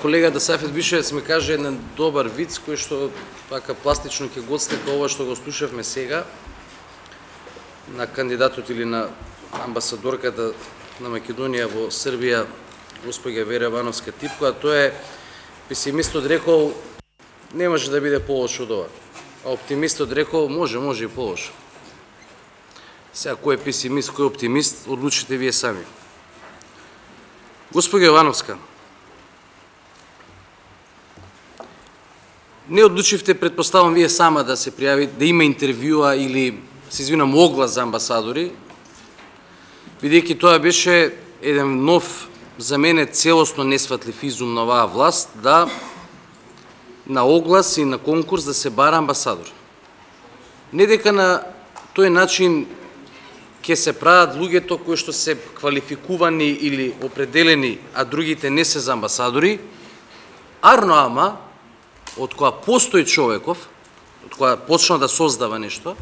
колегата Сафет Бишевец ми каже еден добар виц, кој што така пластично ќе го отслика ова што го слушавме сега на кандидатот или на амбасадорката на Македонија во Србија, госпоѓа Вера Вановска Типко, а тоа е песимистот рекол не може да биде полошо од ова, а оптимистот рекол може и полошо. Сега кој е песимист, кој е оптимист, одлучите вие сами. Госпоѓа Вановска, не одлучивте, предпоставам вие сама да се пријави, да има интервјуа или, се извинам, оглас за амбасадори, бидејќи тоа беше еден нов, за мене целосно несватлив изум на оваа власт, да на оглас и на конкурс да се бара амбасадор. Не дека на тој начин ќе се прават луѓето кои што се квалификувани или определени, а другите не се за амбасадори, арно ама, од која постои човеков, од која почна да создава нешто,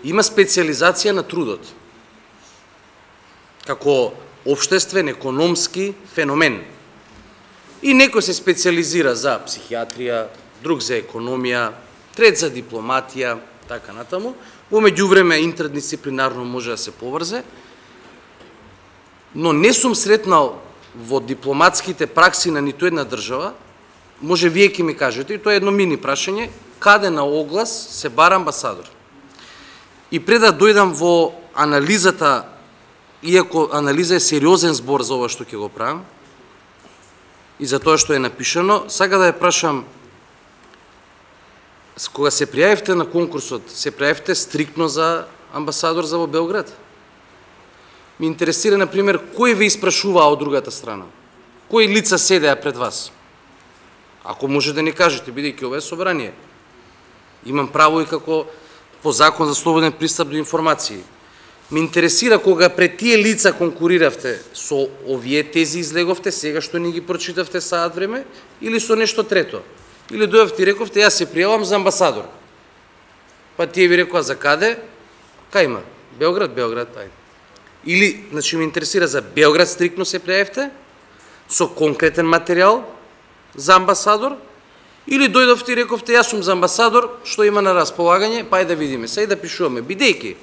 има специализација на трудот, како општествен, економски феномен. И некој се специализира за психијатрија, друг за економија, трет за дипломатија, така натаму. Во меѓувреме интердисциплинарно може да се поврзе, но не сум сретнал во дипломатските пракси на ниту една држава, може вие ќе ми кажете, и тоа е едно мини прашање, каде на оглас се бара амбасадор. И пред да дојдам во анализата, иако анализа е сериозен збор за ова што ќе го правам, и за тоа што е напишано, сака да ја прашам, кога се пријавивте на конкурсот, се пријавивте стриктно за амбасадор за во Белград? Ми интересира, например, кој ве испрашуваа од другата страна? Кои лица седеа пред вас? Ако може да ни кажете, бидејќи ова е собрание. Имам право и како по закон за слободен пристап до информации. Ме интересира кога пред тие лица конкуриравте со овие тези излеговте, сега што ни ги прочитавте саат време, или со нешто трето? Или дојавте и рековте, јас се пријавам за амбасадор. Па тие ви рекоа за каде? Кај има? Белград, ајде. Или, значи, ме интересира за Белград стриктно се пријавивте, со конкретен материјал за амбасадор, или дојдовте и рековте, јас сум за амбасадор, што има на располагање, па да видиме се и да пишуваме. Бидејќи,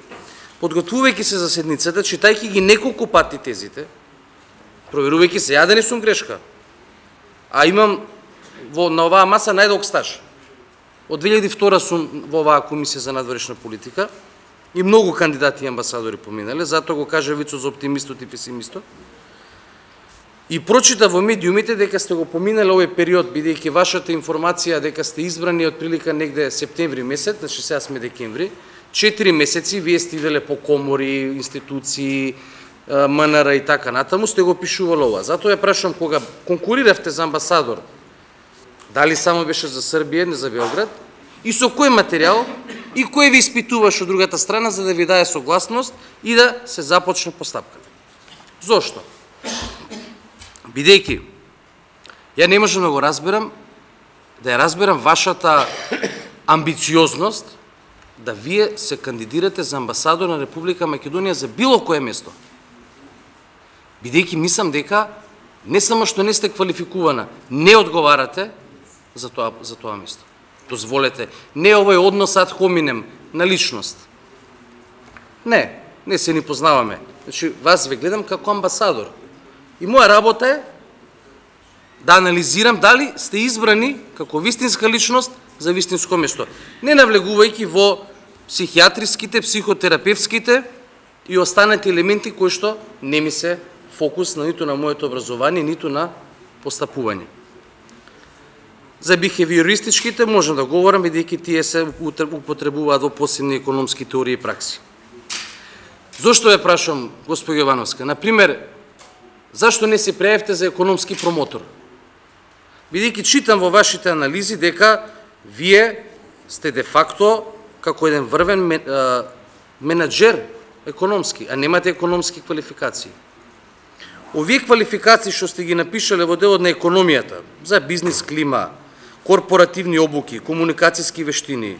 подготвувајќи се за седницата, читајќи ги неколку пати тезите, проверувајќи се, ја да не сум грешка, а имам на оваа маса најдолг стаж. Од 2002 сум во оваа комисија за надворешна политика и многу кандидати и амбасадори поминале, затоа го кажа вицот за оптимистот и песимистот. И прочита во медиумите дека сте го поминале овој период, бидејќи вашата информација дека сте избрани од прилика негде септември месец, значи сега сме декември, 4 месеци вие сте иделе по комори, институции, МНР и така натаму, сте го пишувале ова. Затоа ја прашам, кога конкуриравте за амбасадор, дали само беше за Србија, не за Белград, и со кој материјал, и кој ви испитуваш од другата страна за да ви даде согласност и да се започне постапката. Зошто? Бидејќи, ја не можам да го разберам, да ја разберам вашата амбициозност да вие се кандидирате за амбасадор на Република Македонија за било кое место. Бидејќи мислам дека не само што не сте квалификувана, не одговарате за тоа место. Дозволете, не овој однос ад хоминем на личност. Не се ни познаваме. Значи, вас ве гледам како амбасадор. И моја работа е да анализирам дали сте избрани како вистинска личност за вистинско место. Не навлегувајќи во психијатриските, психотерапевските и останати елементи кои што не ми се фокус на ниту на моето образование, ниту на постапување. За бихевиористичките можем да говорам, бидејќи тие се употребуваат во посебни економски теории и пракси. Зошто ја прашам, госпоѓа Јовановска? Например, зашто не се пријавивте за економски промотор? Бидејќи читам во вашите анализи дека вие сте де факто како еден врвен менаџер економски, а немате економски квалификации. Овие квалификации што сте ги напишале во делот на економијата, за бизнес клима, корпоративни обуки, комуникацијски вештини,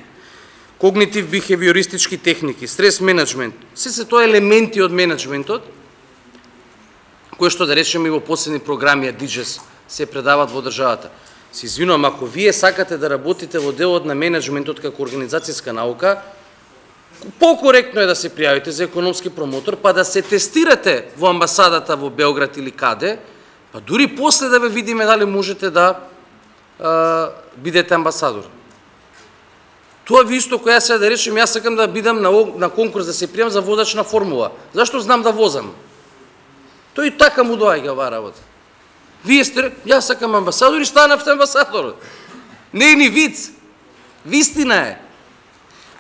когнитив бихевиористички техники, стрес менеджмент, се тоа елементи од менеджментот, кои што да речеме и во посебни програми DIGES се предават во државата. Се извинувам, ако вие сакате да работите во делот на менеджментот како организацијска наука, покоректно е да се пријавите за економски промотор, па да се тестирате во амбасадата во Белград или каде, па дури после да ве видиме дали можете да бидете амбасадор. Тоа ви исто која се да речем, јас сакам да бидам на конкурс да се пријам за водач на формула. Зашто знам да возам? Тој така му доаѓа оваа работа. Вие сте, јас сакам амбасадор и станавте амбасадор. Не е ни виц. Вистина е.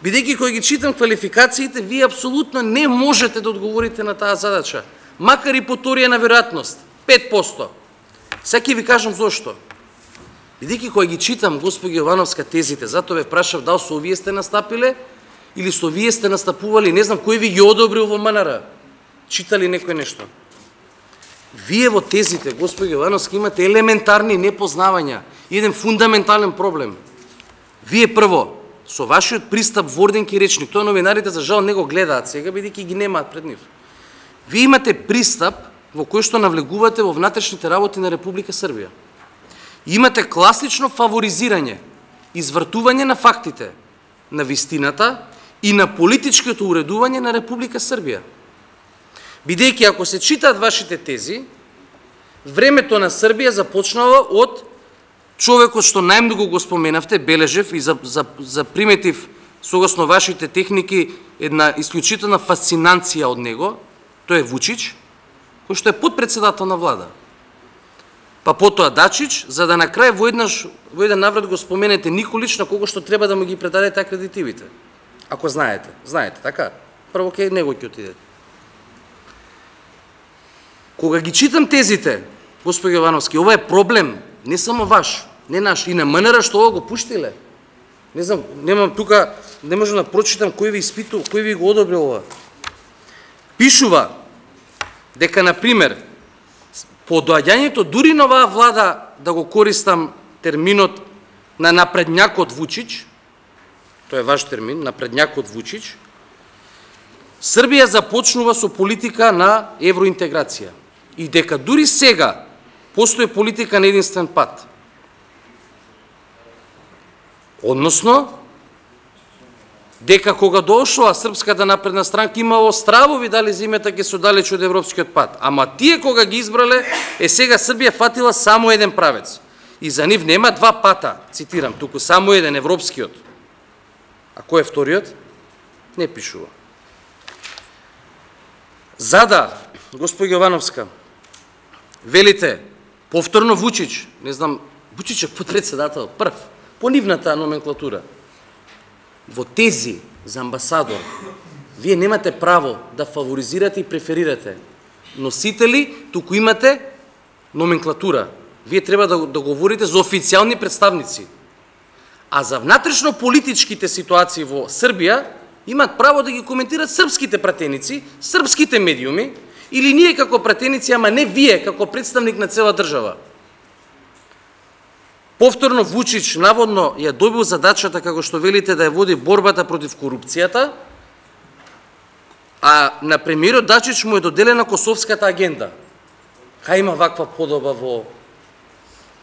Бидејќи кој ги читам квалификациите, вие апсолутно не можете да одговорите на таа задача. Макар и по теорија на веројатност. 5%. Сега ќе ви кажам зошто. Бидејќи кој ги читам, госпоѓа Јовановска, тезите, затоа ве прашав дали со овие сте настапиле или со овие сте настапували, не знам кој ви ги одобрил во МНР. Читали некој нешто? Вие во тезите, госпоѓа Јовановска, имате елементарни непознавања, еден фундаментален проблем. Вие прво, со вашиот пристап во орденки речник, тоа новинарите за жал не го гледаат сега, бидејќи ги немаат пред нив. Вие имате пристап во кој што навлегувате во внатрешните работи на Република Србија. Имате класично фаворизирање, извртување на фактите, на вистината и на политичкото уредување на Република Србија. Бидејќи ако се читаат вашите тези, времето на Србија започнава од човекот што најмногу го споменавте, Бележев, и за приметив, согласно вашите техники, една исклучителна фасцинација од него, тој е Вучич, кој што е подпредседател на влада. Па потоа Дачич, за да на крај во еден наврат го споменете Николич, на кого што треба да му ги предадете акредитивите. Ако знаете. Знаете, така? Прво ке него ќе отидете. Кога ги читам тезите, господи Јовановски, ова е проблем, не само ваш, не наш, и на МНР што ова го пуштиле. Не знам, немам тука, не можам да прочитам кој ви испитува, кој ви го одобрил ова. Пишува дека, например, по доаѓањето дури на оваа влада, да го користам терминот на напредњакот Вучич, тоа е ваш термин, напредњакот Вучич, Србија започнува со политика на евроинтеграција. И дека дури сега постои политика на единствен пат. Односно, дека кога дошла Српската напредна странка имало стравови дали земјата ќе се оддалечи од европскиот пат. Ама тие кога ги избрале, сега Србија фатила само еден правец. И за нив нема два пата, цитирам, туку само еден, европскиот. А кој е вториот? Не пишува. Зада, господи Јовановска, велите, повторно Вучич, не знам, Вучич е подпредседател, прв, по нивната номенклатура. Во тези за амбасадор, вие немате право да фаворизирате и преферирате носители, туку имате номенклатура. Вие треба да говорите за официјални представници. А за внатрешно политичките ситуации во Србија, имат право да ги коментират српските пратеници, српските медиуми, или ние како пратеници, ама не вие како представник на цела држава. Повторно Вучич наводно ја добил задачата, како што велите, да ја води борбата против корупцијата, а на премиерот Дачич му е доделена Косовската агенда. Кај има ваква подоба во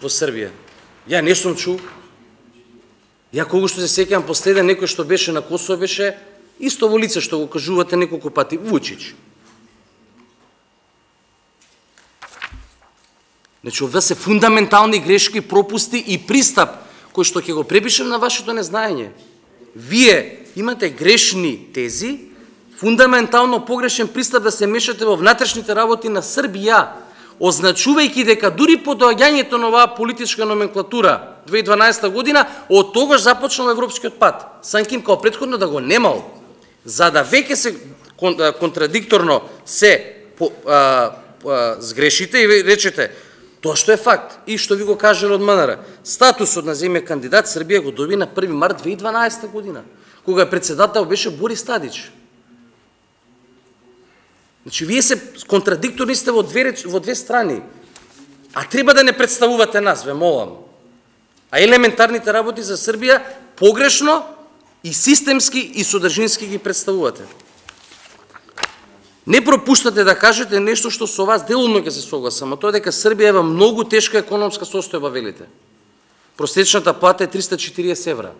Србија? Ја не сум чул. Ја кога што се сеќавам последен некој што беше на Косово беше исто во лице што го кажувате неколку пати, Вучич. Значи, ова се фундаментални грешки, пропусти и пристап кој што ќе го препишем на вашето незнаење. Вие имате грешни тези, фундаментално погрешен пристап да се мешате во внатрешните работи на Србија, означувајќи дека дури по доаѓањето на оваа политичка номенклатура 2012 година, од тогаш започнал европскиот пат. Санким као претходно да го немал, за да веќе се контрадикторно се сгрешите и речете тоа што е факт и што ви го кажале од МНР. Статусот на земја кандидат Србија го доби на 1 март 2012 година, кога председател беше Борис Тадич. Значи, вие се контрадикторни сте во две страни, а треба да не представувате нас, ве молам. А елементарните работи за Србија погрешно и системски и содржински ги представувате. Не пропуштате да кажете нешто што со вас делумно ќе се согласам, а тоа е дека Србија е во многу тешка економска состојба, велите. Просечната плата е 340 евра.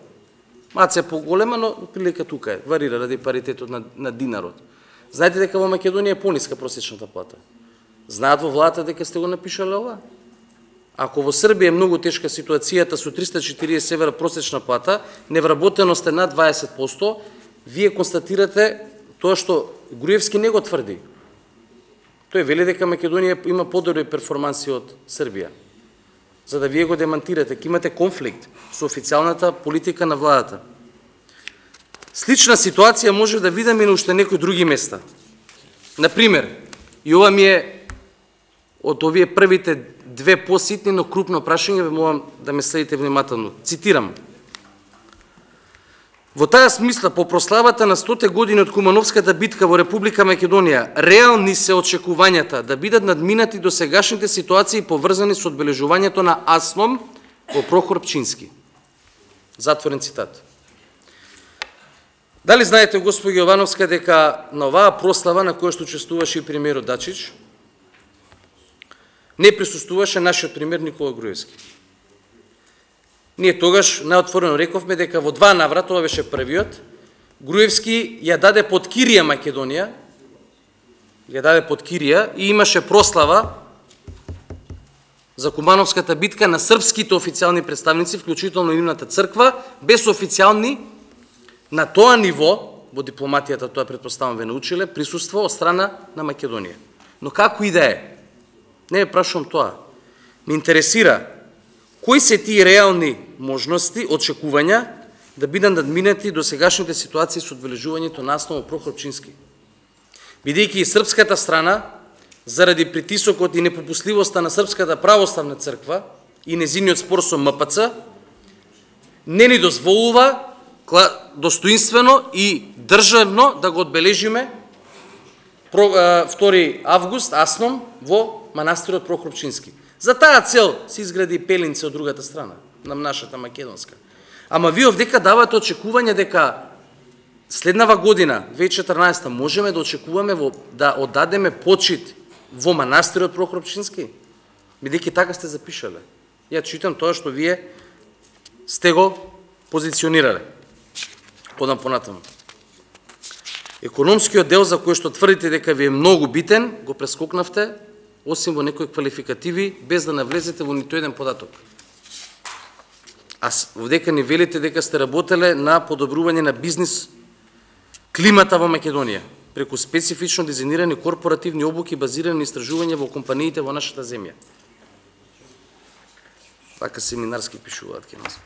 Маце поголема, но прилика тука е, варира ради паритетот на динарот. Знаете дека во Македонија е пониска просечната плата. Знаат во владата дека сте го напишале ова? Ако во Србија е многу тешка ситуацијата со 340 евра просечна плата, невработеност е над 20%, вие констатирате тоа што Груевски не го тврди. Тој вели дека Македонија има подобри перформанси од Србија. За да вие го демантирате, ќе имате конфликт со официјалната политика на владата. Слична ситуација може да видиме и на уште некои други места. Например, и ова ми е од овие првите две поситни, но крупно прашање, ве молам да ме следите внимателно. Цитирам. Во таа смисла, по прославата на 100 години од Кумановската битка во Република Македонија, реални се очекувањата да бидат надминати до сегашните ситуации поврзани со одбележувањето на Аслом во Прохор Пчински. Затворен цитат. Дали знаете, господи Јовановска, дека на оваа прослава на која што учествуваше и премиерот Дачич, не присуствуваше нашиот премиер Никола Груевски? Ние тогаш наотворено рековме дека во два наврата, ова беше првиот, Груевски ја даде под кирија Македонија, и имаше прослава за Кумановската битка на српските официјални представници, вклучително и нивната црква, без официјални на тоа ниво, во дипломатијата тоа претпоставам ве научиле, присуство од страна на Македонија. Но како и да е, не ме прашувам тоа, ме интересира кои се тие реални можности, очекувања да бидат надминати до сегашните ситуации со одбележувањето на Аслом во Прохор Пчински. Бидејќи и српската страна, заради притисокот и непопусливоста на Српската православна црква и незиниот спор со МПЦ, не ни дозволува достоинствено и државно да го одбележиме 2 август Аслом во манастирот Прохор Пчински. За таа цел се изгради пелинце од другата страна, на нашата македонска. Ама вие овдека давате очекување дека следнава година, 2014, можеме да очекуваме да оддадеме почит во манастирот Прохор Пчински? Бидејќи така сте запишале. Ја читам тоа што вие сте го позиционирале. Одам понатаму. Економскиот дел за кој што тврдите дека ви е многу битен, го прескокнавте, осим во некои квалификативи, без да навлезете во ниту еден податок. А овдека ни велите дека сте работеле на подобрување на бизнис климата во Македонија, преку специфично дизајнирани корпоративни обуки базирани на истражување во компаниите во нашата земја. Така семинарски пишуваат ке нас.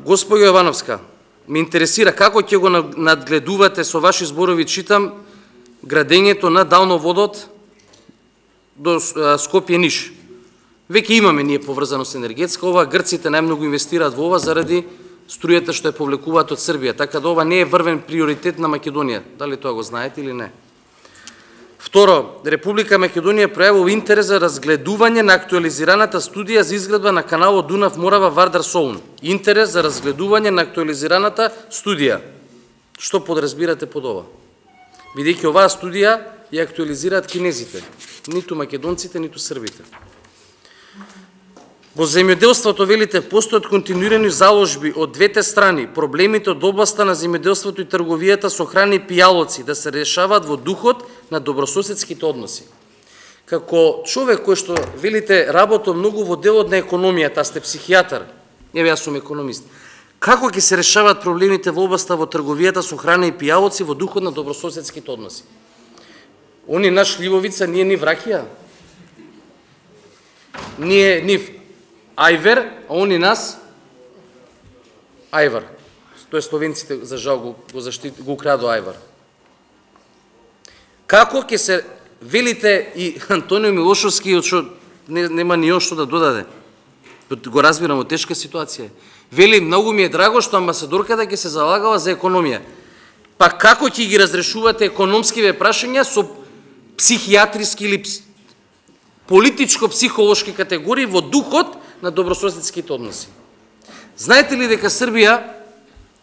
Господја Јовановска, ме интересира како ќе го надгледувате, со ваши зборови читам, градењето на далноводот до Скопје Ниш. Веќе имаме ние поврзаност енергетска, ова грците најмногу инвестираат во ова заради струјата што ја повлекуваат од Србија, така да ова не е врвен приоритет на Македонија. Дали тоа го знаете или не? Второ, Република Македонија пројавува интерес за разгледување на актуализираната студија за изградба на каналот Дунав Морава Вардар Солун. Интерес за разгледување на актуализираната студија. Што подразбирате под ова? Бидејќи оваа студија ја актуализираат кинезите, ниту македонците, ниту србите. Во земјоделството, велите, постојат континуирани заложби од двете страни, проблемите од областа на земјоделството и трговијата со храни и пијалоци да се решаваат во духот на добрососедските односи. Како човек кој што, велите, работи многу во делот на економијата, сте психијатар, еве јас сум економист, како ќе се решаваат проблемите во областа во трговијата со храна и пијалоци во духот на добрососедските односи? Они наш Ливовица, ние нив ракија, ние нив ајвер, а они нас ајвар. Тоа словенците за жал го украдо ајвар. Како ќе се велите и Антонио Милошовски, што нема ни он што да додаде. Го разбирам, во тешка ситуација. Вели, многу ми е драго што амбасадорката ќе се залагала за економија. Па како ќе ги разрешувате економскиве прашања со психијатриски или политичко-психолошки категории во духот на добрососедските односи? Знаете ли дека Србија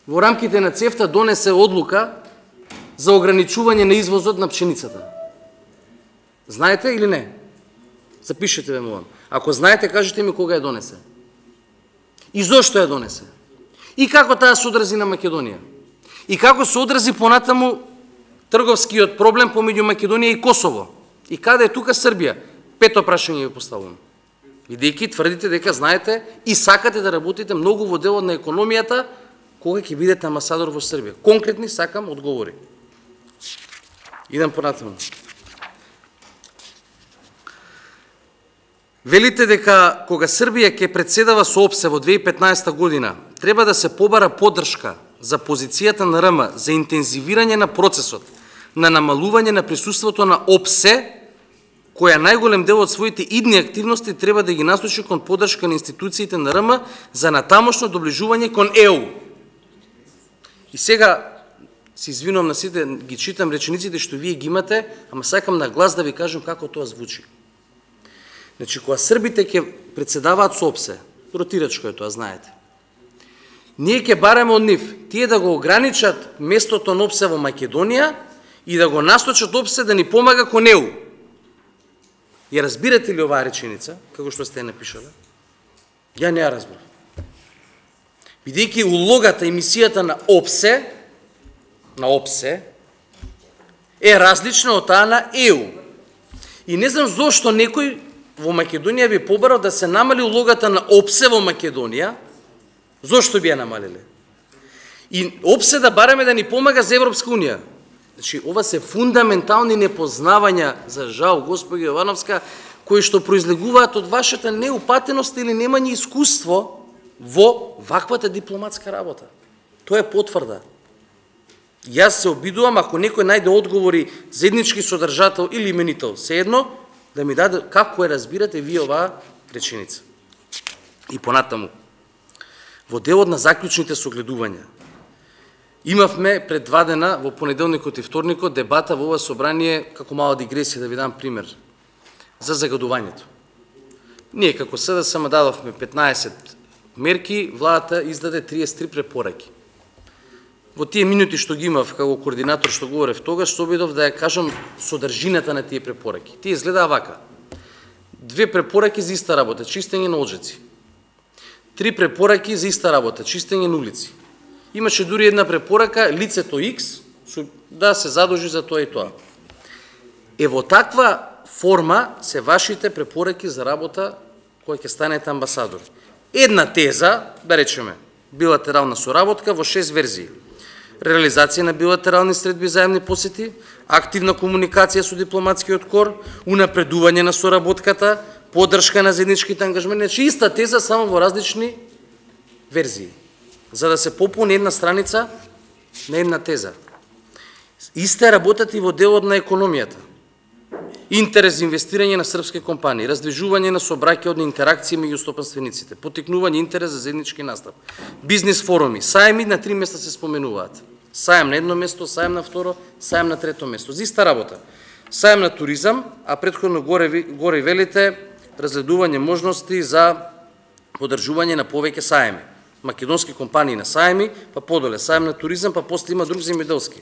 во рамките на ЦЕФТА донесе одлука за ограничување на извозот на пшеницата. Знаете или не? Запишете ме, молам. Ако знаете, кажете ми кога ја донесе. И зошто ја донесе. И како таа се одрази на Македонија. И како се одрази понатаму трговскиот проблем помеѓу Македонија и Косово. И каде е тука Србија? Пето прашање ви поставувам. Бидејќи тврдите дека знаете и сакате да работите многу во делот на економијата, кога ќе бидете амбасадор во Србија. Конкретни сакам одговори. Идам понатаму. Велите дека кога Србија ќе председава со ОПСЕ во 2015 година, треба да се побара поддршка за позицијата на РМ за интензивирање на процесот на намалување на присуството на ОПСЕ, која најголем дел од своите идни активности треба да ги насочи кон поддршка на институциите на РМ за натамошно доближување кон ЕУ. И сега се извинувам на сите, ги читам речениците што вие ги имате, ама сакам на глас да ви кажам како тоа звучи. Значи, кога србите ќе председаваат со ОПСЕ, ротирачко е тоа, знаете, ние ќе бараме од нив тие да го ограничат местото на ОПСЕ во Македонија и да го насочат ОПСЕ да ни помага кон ЕУ. Ја разбирате ли оваа реченица, како што сте напишале? Ја не ја разбрав. Бидејќи улогата и мисијата на ОПСЕ е различна од таа на ЕУ. И не знам зошто некој во Македонија би побарал да се намали улогата на ОПСЕ во Македонија. Зошто би ја намалиле? И ОПСЕ да бараме да ни помага за Европска унија. Значи, ова се фундаментални непознавања, за жал, господи Јовановска, кои што произлегуваат од вашата неупатеност или немање искуство во ваквата дипломатска работа. Тоа е потврда. Јас се обидувам, ако некој најде одговори заеднички содржател или именител, seедно, да ми даде како ја разбирате вие оваа реченица. И понатаму, во делот на заклучните согледувања, имавме пред 2 дена, во понеделникот и вторникот, дебата во ова собрание, како мала дигресија, да ви дам пример, за загадувањето. Ние како СДСМ дадовме 15 мерки, владата издаде 33 препораки. Во тие минути што ги имав како координатор што говорев тогаш, се обидов да ја кажам содржината на тие препораки. Тие изгледаа вака. 2 препораки за иста работа, чистење на оджаци. 3 препораки за иста работа, чистење на улици. Имаше дури една препорака, лицето X, да се задолжи за тоа и тоа. Во таква форма се вашите препораки за работа која ќе станете амбасадор. Една теза, да речеме, билатерална соработка во 6 верзии. Реализација на билатерални средби заемни посети, активна комуникација со дипломатскиот кор, унапредување на соработката, поддршка на заедничките ангажменти, значи иста теза само во различни верзии, за да се попълни една страница на една теза. Исте работат и во делот на економијата. Интерес за инвестирање на српски компании, раздвижување на сообраќајни интеракции меѓу стопанствениците, потикнување интерес за заеднички настап, бизнис форуми, сајми на 3 места се споменуваат. Сајм на едно место, сајм на второ, сајм на трето место. За иста работа. Сајм на туризам, а претходно горе велите разгледување можности за подржување на повеќе сајми. Македонски компании на сајми, па подоле сајм на туризам, па после има друг земјоделски.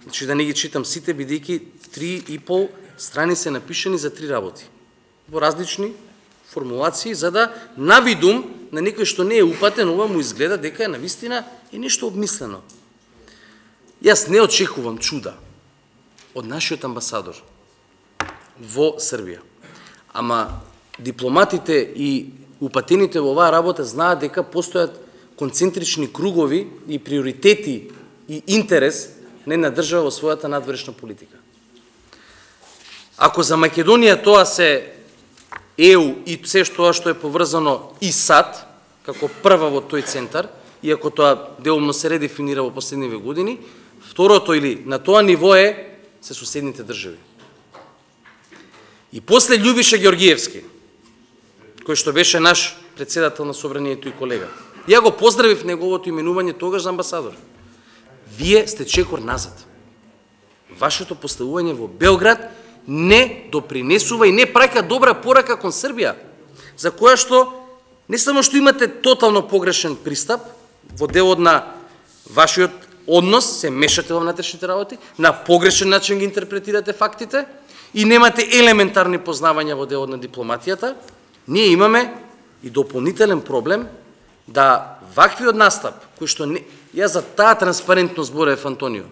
Значи да не ги читам сите, бидејќи 3,5 страни се напишани за 3 работи. Во различни формулации, за да навидум на некој што не е упатен, ова му изгледа дека е навистина и нешто обмислено. Јас не очекувам чуда од нашиот амбасадор во Србија. Ама дипломатите и упатените во оваа работа знаат дека постојат концентрични кругови и приоритети и интерес на една држава во својата надворешна политика. Ако за Македонија тоа се ЕУ и се тоа што е поврзано и САД, како прва во тој центар, иако тоа делумно се редефинира во последниве години, второто или на тоа ниво се соседните држави. И после Љубиша Георгиевски, кој што беше наш председател на собранието и колега, ја го поздравив неговото именување тогаш за амбасадор. Вие сте чекор назад. Вашето поставување во Белград не допринесува и не праќа добра порака кон Србија, за која што не само што имате тотално погрешен пристап во делот на вашиот однос, се мешате во внатрешните работи, на погрешен начин ги интерпретирате фактите и немате елементарни познавања во делот на дипломатијата, ние имаме и дополнителен проблем да ваквиот настап, кој што не, ја за таа транспарентност зборев, Антонио,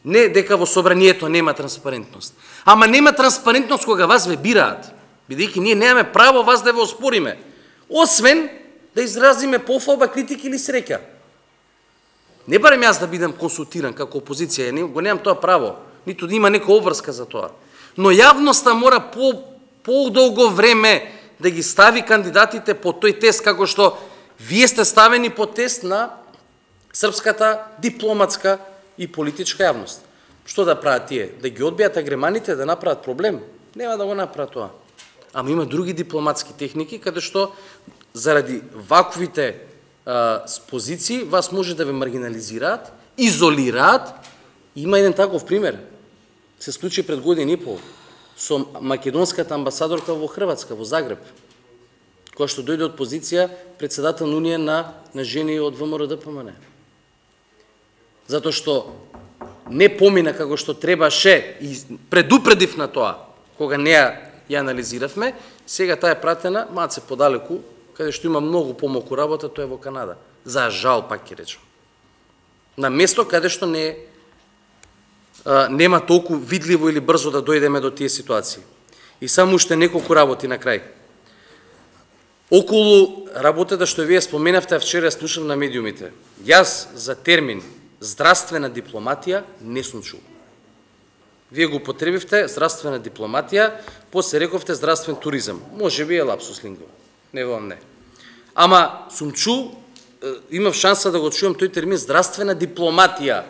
не дека во собранието нема транспарентност, ама нема транспарентност кога вас ве бираат, бидејќи ние немаме право вас да ве оспориме, освен да изразиме пофалба, критика или среќа. Не барем јас да бидам консултиран како опозиција, го немам тоа право, ниту да има нека обврска за тоа. Но јавноста мора по-долго време да ги стави кандидатите по тој тест, како што вие сте ставени по тест на српската дипломатска и политичка јавност. Што да прават тие? Да ги одбијат агреманите, да направат проблем? Нема да го направат тоа. Ама има други дипломатски техники, каде што заради ваквите позиции вас може да ве маргинализираат, изолираат. Има еден таков пример. Се случи пред година и пол со македонската амбасадорка во Хрватска, во Загреб, која што дојде од позиција председател на Унија на жени од ВМРО-ДПМН. Затоа што не помина како што требаше и предупредив на тоа, кога не ја анализиравме, сега таа е пратена малце подалеку, каде што има многу помалку работа, тоа е во Канада. За жал, пак ќе речем. На место каде што нема толку видливо или брзо да дојдеме до тие ситуации. И само уште неколку работи на крај. Околу работата што вие споменавте, вчера слушав на медиумите. Јас за термин здравствена дипломатија не сум чул. Вие го потребивте здравствена дипломатија, после рековте здравствен туризам. Може би е лапсус лингва. Не вам не. Ама сум чул, имав шанса да го чуам тој термин здравствена дипломатија.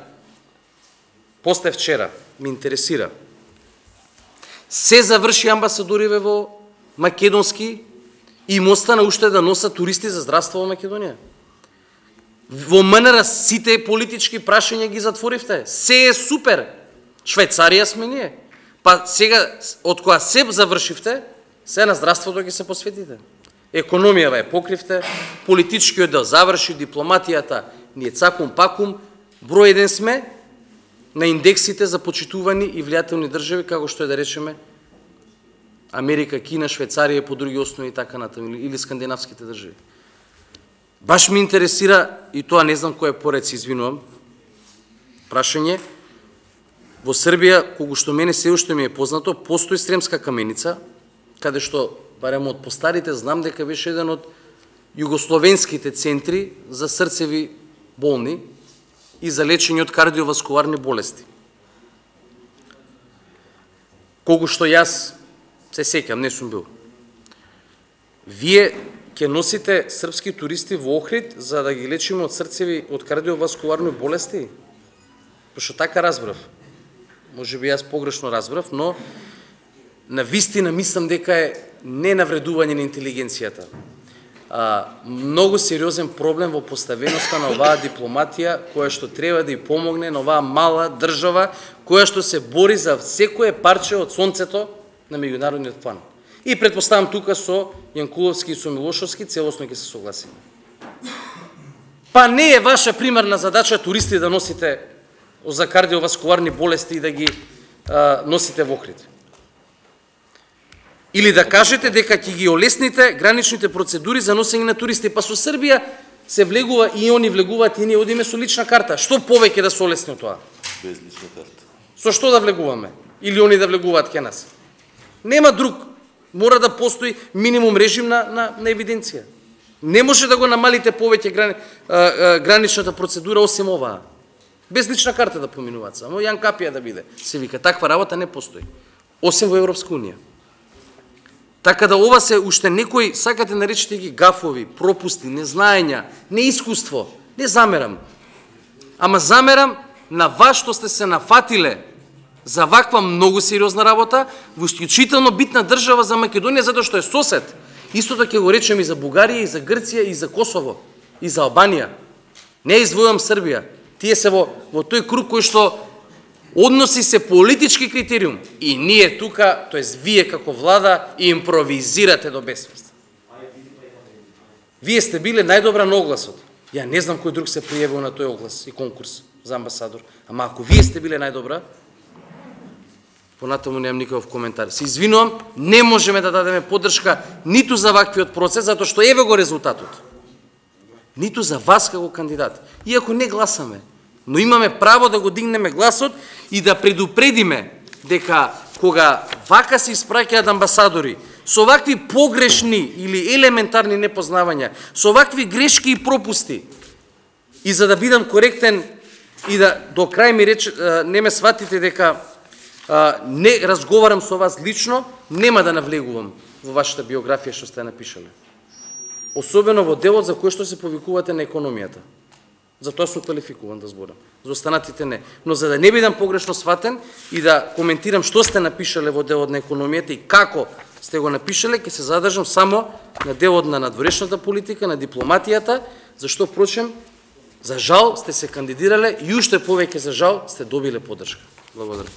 После вчера ме интересира. Се заврши амбасадориве во македонски и им остана уште да носат туристи за здравство во Македонија. Во МНР сите политички прашања ги затворивте. Се е супер. Швајцарија сме ние. Па сега, од која се завршивте, се на здравството ќе се посветите. Економијава е покривте, политичкиот дел заврши, дипломатијата ние цакум пакум, број еден сме на индексите за почитувани и влијателни држави, како што е да речеме Америка, Кина, Швајцарија и по други основи и така натаму, или скандинавските држави. Баш ми интересира, и тоа не знам кој е поред, се извинувам, прашање, во Србија, кога што мене се уште ми е познато, постои Сремска каменица, каде што, барем од постарите, знам дека беше еден од југословенските центри за срцеви болни и за лечење од кардиоваскуларни болести. Кога што јас се сеќам, не сум бил. Вие ќе носите српски туристи во Охрид за да ги лечиме од срцеви, од кардиоваскуларни болести? Пошто така разбрав. Може би јас погрешно разбрав, но на вистина мислам дека е ненавредување на интелигенцијата. Многу сериозен проблем во поставеноста на оваа дипломатија, која што треба да ја помогне на оваа мала држава, која што се бори за секое парче од сонцето на меѓународниот план. И предпоставам тука со Јанкуловски и со Милошовски целосно ќе се согласиме. Па не е ваша примерна задача туристи да носите за кардиоваскуларни болести и да ги носите во Охрид. Или да кажете дека ќе ги олесните граничните процедури за носење на туристи. Па со Србија се влегува и они влегуваат и ние одиме со лична карта. Што повеќе да се олесни тоа? Без лична карта. Со што да влегуваме? Или они да влегуваат ке нас? Нема друг. Мора да постои минимум режим на евиденција. Не може да го намалите повеќе граничната процедура осим оваа. Без лична карта да поминуваат само, Јан Капија да биде. Се вика, таква работа не постои. Осим во Европска унија. Така да ова се уште некои, сакате наречите ги гафови, пропусти, незнаења, неискуство. Не замерам. Ама замерам на вас што сте се нафатиле за ваква многу сериозна работа во исклучително битна држава за Македонија, затоа што е сосед. Истото ќе го речем и за Бугарија, и за Грција, и за Косово, и за Албанија. Не извојувам Србија. Тие се во тој круг кој што односи се политички критериум и ние тука, тоест вие како влада, импровизирате до бесвест. Вие сте биле најдобра на огласот. Ја не знам кој друг се пријавил на тој оглас и конкурс. за амбасадор. Ама ако вие сте биле најдобра, понатаму немам никаков коментар. Се извинувам, не можеме да дадеме поддршка ниту за ваквиот процес, затоа што еве го резултатот. Ниту за вас како кандидат. Иако не гласаме, но имаме право да го дигнеме гласот и да предупредиме дека кога вака се испраќаат амбасадори со вакви погрешни или елементарни непознавања, со вакви грешки и пропусти, и за да бидам коректен и да до крај ми не ме сватите дека не разговарам со вас лично, нема да навлегувам во вашата биографија што сте напишале. Особено во делот за кој што се повикувате на економијата. Затоа сум квалификуван да зборам. За останатите не. Но за да не бидам погрешно сватен и да коментирам што сте напишале во делот на економијата и како сте го напишале, ќе се задржам само на делот на надворешната политика, на дипломатијата, зашто, впрочем, за жал сте се кандидирале и уште повеќе за жал сте добиле поддршка. Благодарам.